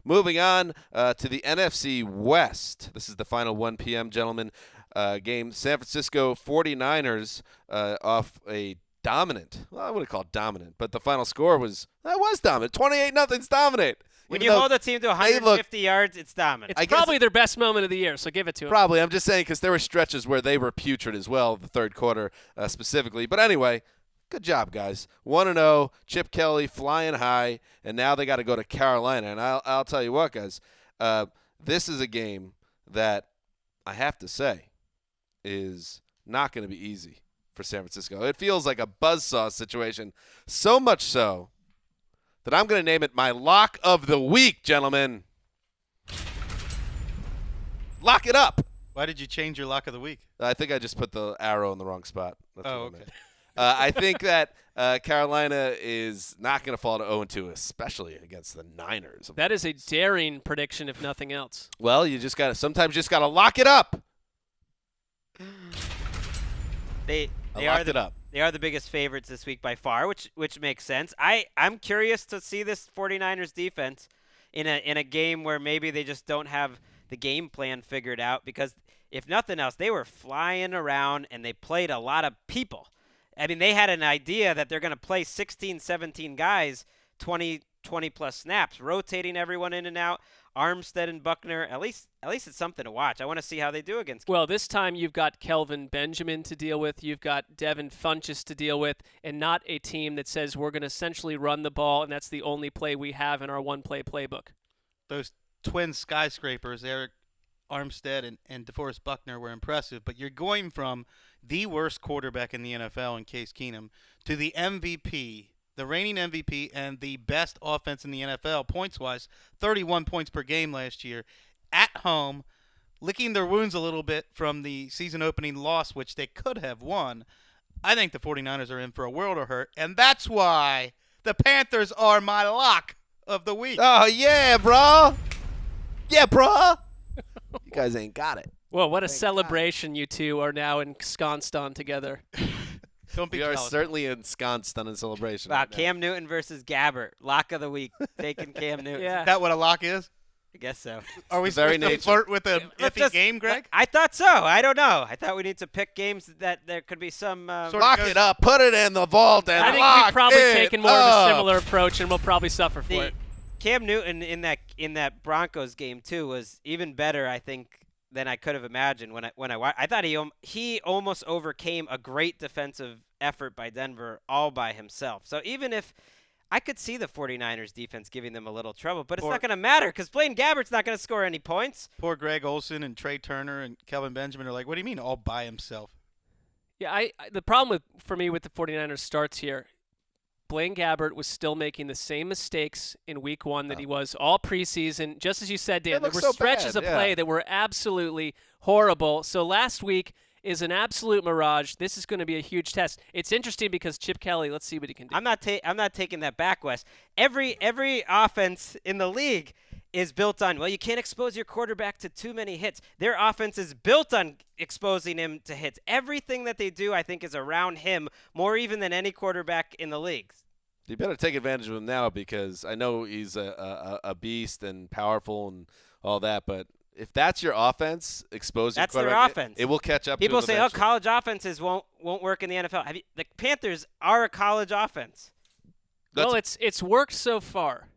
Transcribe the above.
moving on to the NFC West. This is the final 1 p.m., gentlemen, game. San Francisco 49ers off a dominant. Well, I wouldn't call it dominant, but the final score was dominant. 28-0's dominant. When you hold a team to 150 yards, it's dominant. It's probably their best moment of the year, so give it to them. Probably. I'm just saying because there were stretches where they were putrid as well, the third quarter specifically. But anyway, good job, guys. 1-0, Chip Kelly flying high, and now they got to go to Carolina. And I'll tell you what, guys, this is a game that I have to say is not going to be easy for San Francisco. It feels like a buzzsaw situation, so much so that I'm going to name it my lock of the week, gentlemen. Lock it up. Why did you change your lock of the week? I think I just put the arrow in the wrong spot. That's okay. I think that Carolina is not going to fall to 0-2, especially against the Niners. That is a daring prediction, if nothing else. Well, sometimes you just got to lock it up. They locked it up. They are the biggest favorites this week by far, which makes sense. I'm curious to see this 49ers defense in a game where maybe they just don't have the game plan figured out, because if nothing else, they were flying around and they played a lot of people. I mean, they had an idea that they're going to play 16, 17 guys, 20-plus snaps, rotating everyone in and out. Armstead and Buckner, at least it's something to watch. I want to see how they do against. Well, this time you've got Kelvin Benjamin to deal with. You've got Devin Funchess to deal with, and not a team that says we're going to essentially run the ball, and that's the only play we have in our one-play playbook. Those twin skyscrapers, Eric Armstead and DeForest Buckner, were impressive, but you're going from the worst quarterback in the NFL in Case Keenum to the MVP, the reigning MVP, and the best offense in the NFL points-wise, 31 points per game last year, at home, licking their wounds a little bit from the season-opening loss, which they could have won. I think the 49ers are in for a world of hurt, and that's why the Panthers are my lock of the week. Oh, yeah, bro. Yeah, bro. You guys ain't got it. Well, what a celebration you two are now ensconced on together. Don't be We are jealous. certainly ensconced on a celebration. Wow, right now. Cam Newton versus Gabbert, lock of the week, taking Cam Newton. Yeah. Is that what a lock is? I guess so. Are we Very supposed to nature. flirt with an Let's iffy just- game, Greg? I thought so. I don't know. I thought we need to pick games that there could be some. Lock it up. Put it in the vault and I think lock we've probably it taken more of up. a similar approach, and we'll probably suffer for it. Cam Newton in that Broncos game too was even better, I think, than I could have imagined when I thought he almost overcame a great defensive effort by Denver all by himself. So even if I could see the 49ers defense giving them a little trouble, but it's not going to matter because Blaine Gabbert's not going to score any points. Poor Greg Olsen and Trey Turner and Kelvin Benjamin are like, what do you mean all by himself? Yeah, the problem for me with the 49ers starts here. Blaine Gabbert was still making the same mistakes in week one that he was all preseason. Just as you said, Dan, there were stretches of play that were absolutely horrible. So last week is an absolute mirage. This is going to be a huge test. It's interesting because Chip Kelly, let's see what he can do. I'm not taking that back, Wes. Every offense in the league is built on, well, you can't expose your quarterback to too many hits. Their offense is built on exposing him to hits. Everything that they do, I think, is around him more even than any quarterback in the league. You better take advantage of him now because I know he's a beast and powerful and all that, but if that's your offense, expose your quarterback. That's their offense. It will catch up People to him say, eventually. college offenses won't work in the NFL. The Panthers are a college offense. Well, it's worked so far.